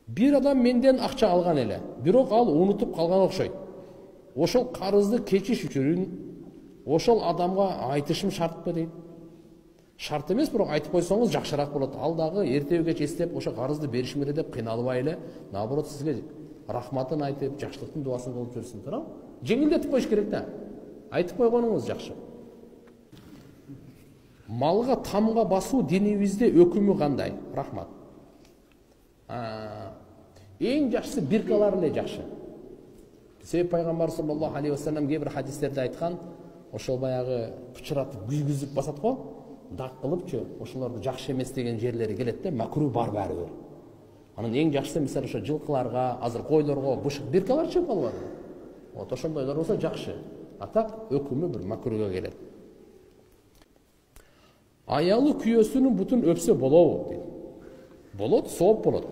Бир адам менден акча алган эле, бирок ал унутуп калган окшойт. Ошол карызды кечиш үчүн ошол адамга айтышым шартпы дейт. Шарт эмес, бирок айтып койсоңуз жакшыраак болот. Ал дагы эртеби кеч эстеп ошо карызды беришим эле деп кыйналбай эле, наоборот сизге рахматын айтып, жакшылыктын дуасын кылып жүрсүн, туурабы? Жеңилдетип коюш керек да. Айтып койгонуңуз жакшы. Малга тамга басуу динибизде өкүмү кандай? Рахмат. Эң жакшысы биркалар эле жакшы. Себеп пайгамбар саллаллаху алейхи ва саллям кээ бир хадистерде айткан, ошол баягы пычыратып күзгүзүп басат го, дак кылыпчы, ошолорду жакшы эмес деген жерлери келет да, макруh бар баары бир. Анын эң жакшысы мисалы ошо жылкыларга, азыр койлорго бушук биркалар чыгып калбады. Вот ошондойлор болсо жакшы. А так өкүмү бир макруhга келет. Аялы күйөөсүнүн бутун өпсө болобу дейт. Болот, сооп болот.